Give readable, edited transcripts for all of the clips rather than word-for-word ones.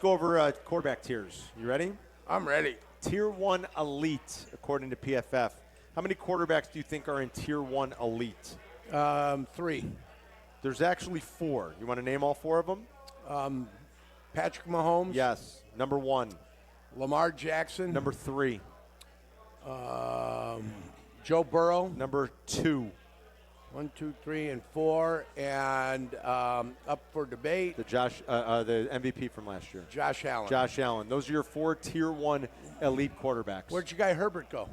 go over quarterback tiers. You ready? I'm ready. Tier 1 elite, according to PFF. How many quarterbacks do you think are in Tier 1 elite? 3. There's actually 4. You want to name all 4 of them? Patrick Mahomes. Yes. Number 1. Lamar Jackson. Number 3. Joe Burrow. Number 2. 1, 2, 3, and 4, and up for debate. The MVP from last year. Josh Allen. Josh Allen. Those are your 4 Tier 1 elite quarterbacks. Where'd your guy Herbert go?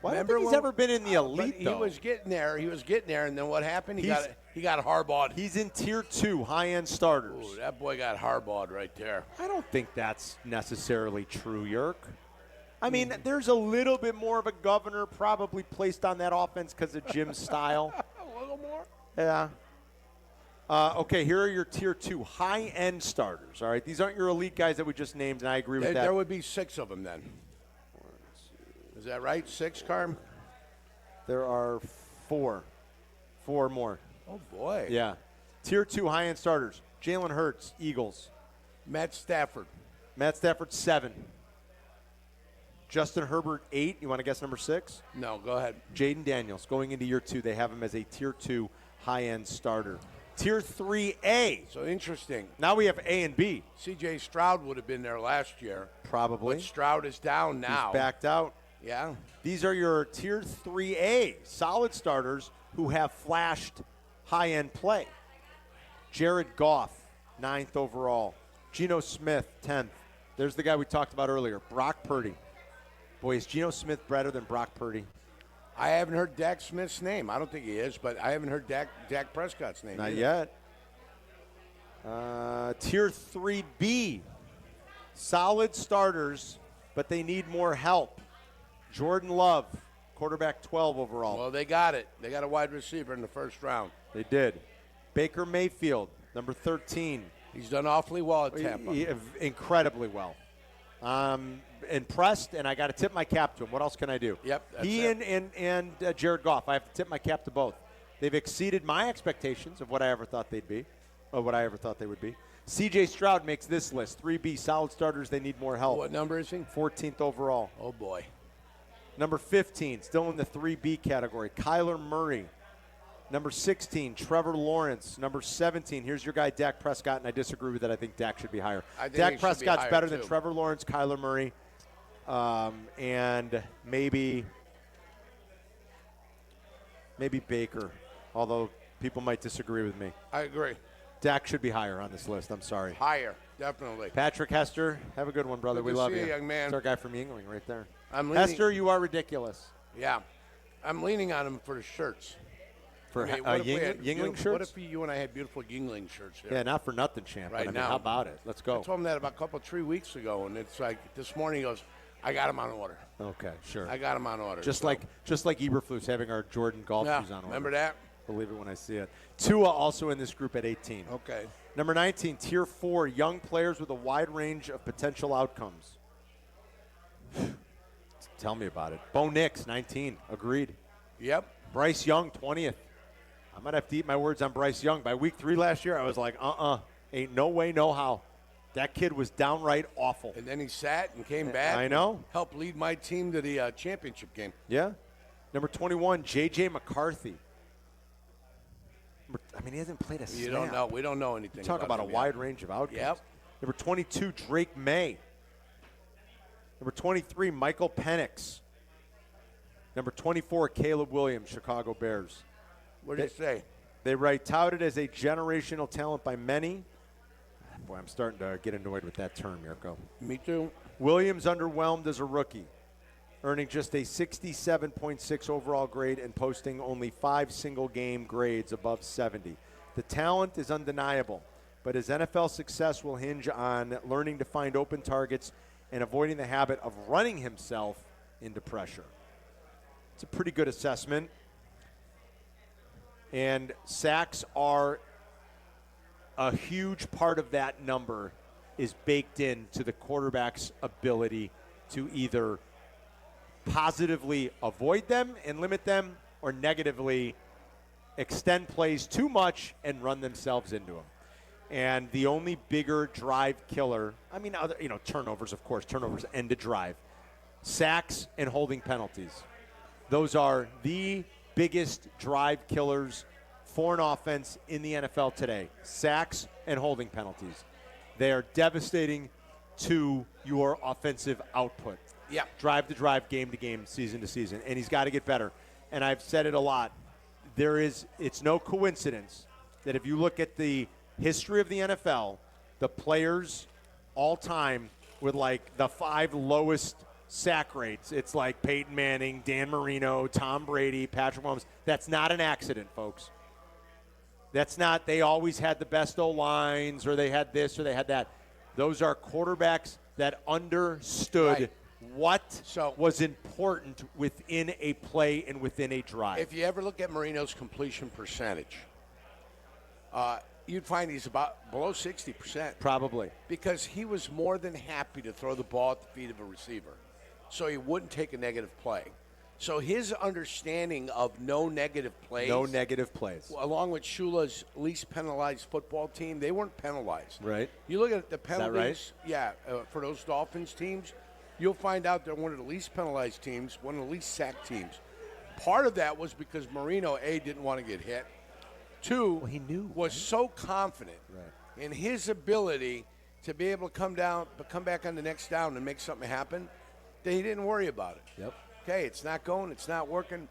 Well, I don't think he's ever been in the elite, though. He was getting there, and then what happened? He got harbaughed. He's in Tier 2 high-end starters. Ooh, that boy got harbaughed right there. I don't think that's necessarily true, Yerk. I mean, there's a little bit more of a governor probably placed on that offense because of Jim's style. A little more? Yeah. Okay, here are your Tier 2 high-end starters, all right? These aren't your elite guys that we just named, and I agree with that. There would be 6 of them then. Is that right? 6, Carm? There are 4. 4 more. Oh, boy. Yeah. Tier 2 high-end starters. Jalen Hurts, Eagles. Matt Stafford. Matt Stafford, 7. Justin Herbert, 8. You want to guess number 6? No, go ahead. Jaden Daniels, going into year 2, they have him as a Tier 2 high-end starter. Tier 3A. So interesting. Now we have A and B. C.J. Stroud would have been there last year. Probably. But Stroud is down now. He's backed out. Yeah. These are your Tier 3A solid starters who have flashed high-end play. Jared Goff, 9th overall. Geno Smith, 10th. There's the guy we talked about earlier, Brock Purdy. Boy, is Geno Smith better than Brock Purdy? I haven't heard Dak Smith's name. I don't think he is, but I haven't heard Dak Prescott's name Not either. yet. Tier 3B, solid starters, but they need more help. Jordan Love, quarterback 12 overall. Well, they got it. They got a wide receiver in the first round. They did. Baker Mayfield, number 13. He's done awfully well at Tampa. Incredibly well. Impressed, and I got to tip my cap to him. What else can I do? Yep. He and Jared Goff, I have to tip my cap to both. They've exceeded my expectations of what I ever thought they'd be, or what I ever thought they would be. C.J. Stroud makes this list. 3B, solid starters, they need more help. What number is he? 14th overall. Oh, boy. Number 15, still in the 3B category, Kyler Murray. Number 16, Trevor Lawrence. Number 17, here's your guy, Dak Prescott, and I disagree with that. I think Dak should be higher. Dak Prescott's better than Trevor Lawrence, Kyler Murray, and maybe Baker, although people might disagree with me. I agree. Dak should be higher on this list. I'm sorry. Higher, definitely. Patrick Hester, have a good one, brother. We love you. Young man. It's our guy from Yingling right there. Hester, you are ridiculous. Yeah. I'm leaning on him for the shirts. For Yingling shirts? What if you and I had beautiful Yingling shirts here? Yeah, not for nothing, champ. Right now. How about it? Let's go. I told him that about 3 weeks ago, and it's like this morning he goes, I got him on order. Okay, sure. I got him on order. Just like Eberflus having our Jordan golf shoes on order. Remember that? Believe it when I see it. Tua also in this group at 18. Okay. Number 19, Tier 4, young players with a wide range of potential outcomes. Tell me about it. Bo Nix, 19. Agreed. Yep. Bryce Young, 20th. I might have to eat my words on Bryce Young. By week 3 last year, I was like, ain't no way, no how. That kid was downright awful. And then he sat and came back. I know. Helped lead my team to the championship game. Yeah. Number 21, J.J. McCarthy. He hasn't played a snap. You don't know. We don't know anything. Talk about a wide range of outcomes. Yep. Number 22, Drake May. Number 23, Michael Penix. Number 24, Caleb Williams, Chicago Bears. What did they say? They write, touted as a generational talent by many. Boy, I'm starting to get annoyed with that term, Jurko. Me too. Williams underwhelmed as a rookie, earning just a 67.6 overall grade and posting only 5 single-game grades above 70. The talent is undeniable, but his NFL success will hinge on learning to find open targets and avoiding the habit of running himself into pressure. It's a pretty good assessment. And sacks are a huge part of that number is baked into the quarterback's ability to either positively avoid them and limit them or negatively extend plays too much and run themselves into them. And the only bigger drive killer, I mean, other, turnovers, of course, turnovers end a drive. Sacks and holding penalties. Those are the biggest drive killers for an offense in the NFL today. Sacks and holding penalties. They are devastating to your offensive output. Yeah. Drive to drive, game to game, season to season. And he's got to get better. And I've said it a lot. It's no coincidence that if you look at the history of the NFL, the players all time with like the 5 lowest sack rates, it's like Peyton Manning, Dan Marino, Tom Brady, Patrick Mahomes. That's not an accident, folks. That's not, they always had the best O-lines, or they had this or they had that. Those are quarterbacks that understood what was important within a play and within a drive. If you ever look at Marino's completion percentage, you'd find he's about below 60%. Probably. Because he was more than happy to throw the ball at the feet of a receiver, so he wouldn't take a negative play. So his understanding of no negative plays. Along with Shula's least penalized football team, they weren't penalized. Right. You look at the penalties. Is that right? For those Dolphins teams, you'll find out they're one of the least penalized teams, one of the least sacked teams. Part of that was because Marino, A, didn't want to get hit. 2, he knew, was so confident in his ability to be able to come back on the next down and make something happen that he didn't worry about it. Yep. Okay, it's not going, it's not working.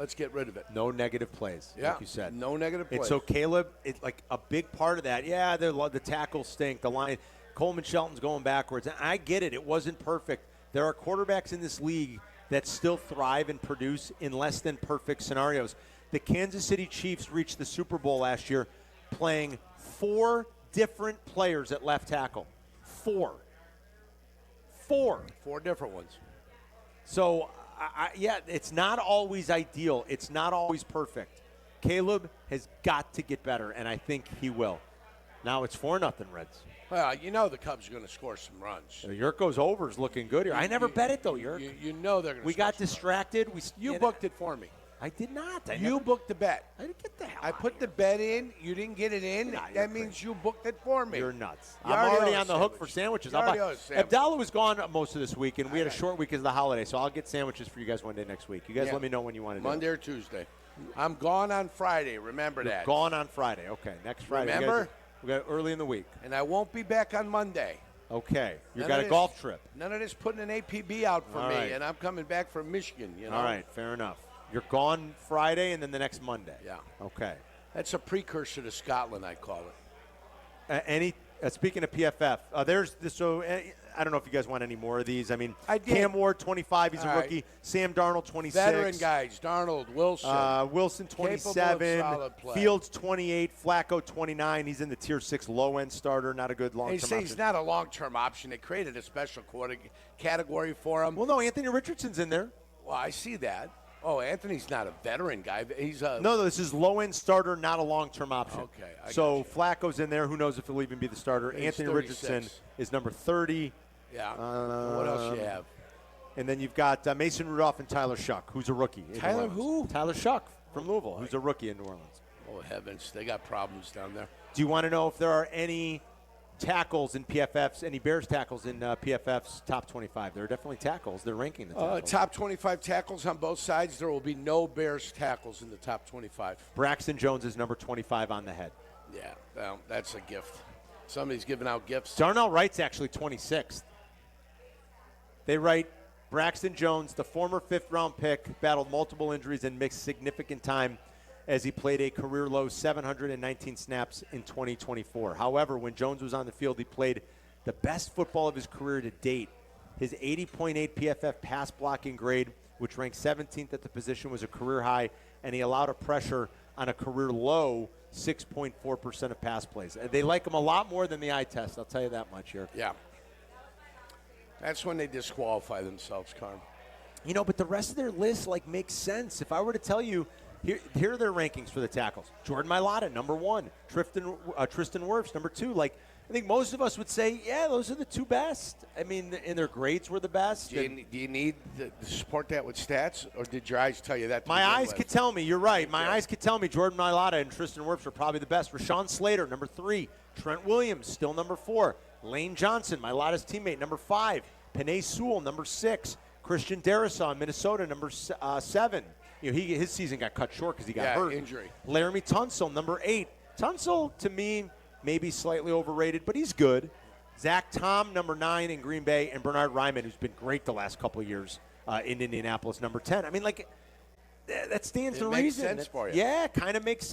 Let's get rid of it. No negative plays, like you said. No negative plays. And so Caleb, it's like a big part of that. Yeah, the tackles stink. The line, Coleman Shelton's going backwards. And I get it. It wasn't perfect. There are quarterbacks in this league that still thrive and produce in less than perfect scenarios. The Kansas City Chiefs reached the Super Bowl last year playing 4 different players at left tackle. 4 different ones. So, it's not always ideal. It's not always perfect. Caleb has got to get better, and I think he will. Now it's 4-0 Reds. Well, the Cubs are going to score some runs. Yurko's over is looking good here. I never bet it, though, Yurk. You know they're going to We got distracted. You booked it for me. I did not. You booked the bet. I didn't get the hell I put the bet in. You didn't get it in. That means you booked it for me. You're nuts. I'm already on the hook for sandwiches. Abdallah was gone most of this week, and we had a short week because of the holiday, so I'll get sandwiches for you guys one day next week. You guys let me know when you want to do it. Monday or Tuesday. I'm gone on Friday. Remember that. Gone on Friday. Okay, next Friday. Remember? We got early in the week. And I won't be back on Monday. Okay. You got a golf trip. None of this putting an APB out for me, and I'm coming back from Michigan. All right, fair enough. You're gone Friday and then the next Monday. Yeah. Okay. That's a precursor to Scotland, I call it. Speaking of PFF, there's this. So I don't know if you guys want any more of these. I mean, I did. Cam Ward, 25, he's a rookie. Sam Darnold, 26. Veteran guys, Darnold, Wilson. Wilson, 27. Fields, 28. Flacco, 29. He's in the Tier 6 low-end starter, not a good long-term option. He's not a long-term option. They created a special category for him. Well, no, Anthony Richardson's in there. Well, I see that. Oh, Anthony's not a veteran guy. He's a No, this is low-end starter, not a long-term option. Okay. So Flacco's in there. Who knows if he'll even be the starter? He's Anthony 36. Richardson is number 30. Yeah. What else you have? And then you've got Mason Rudolph and Tyler Shuck, who's a rookie. Tyler who? Tyler Shuck from Louisville, who's a rookie in New Orleans. Oh, heavens. They got problems down there. Do you want to know if there are any tackles in PFF's, any Bears tackles in PFF's top 25? There are definitely tackles. They're ranking the tackles. Top 25 tackles on both sides. There will be no Bears tackles in the top 25. Braxton Jones is number 25 on the head. Yeah, well, that's a gift. Somebody's giving out gifts. Darnell Wright's actually 26th. They write Braxton Jones, the former 5th-round pick, battled multiple injuries and missed significant time as he played a career-low 719 snaps in 2024. However, when Jones was on the field, he played the best football of his career to date. His 80.8 PFF pass blocking grade, which ranked 17th at the position, was a career high, and he allowed a pressure on a career-low 6.4% of pass plays. They like him a lot more than the eye test, I'll tell you that much here. Yeah. That's when they disqualify themselves, Carm. But the rest of their list, makes sense. If I were to tell you, here are their rankings for the tackles. Jordan Mailata, number 1. Tristan Wirfs, number 2. I think most of us would say, yeah, those are the 2 best. I mean, and their grades were the best. Do you need to support that with stats, or did your eyes tell you that? My eyes could tell me. You're right. My eyes could tell me Jordan Mailata and Tristan Wirfs are probably the best. Rashawn Slater, number 3. Trent Williams, still number 4. Lane Johnson, my Lotta's teammate, number 5. Penei Sewell, number 6. Christian Darrisaw, Minnesota, number 7. His season got cut short because he got hurt. Injury. Laramie Tunsil, number 8. Tunsil, to me, maybe slightly overrated, but he's good. Zach Tom, number 9 in Green Bay, and Bernard Ryman, who's been great the last couple of years in Indianapolis, number 10. I mean, like, that stands to reason. Makes sense for you. Yeah, kind of makes sense.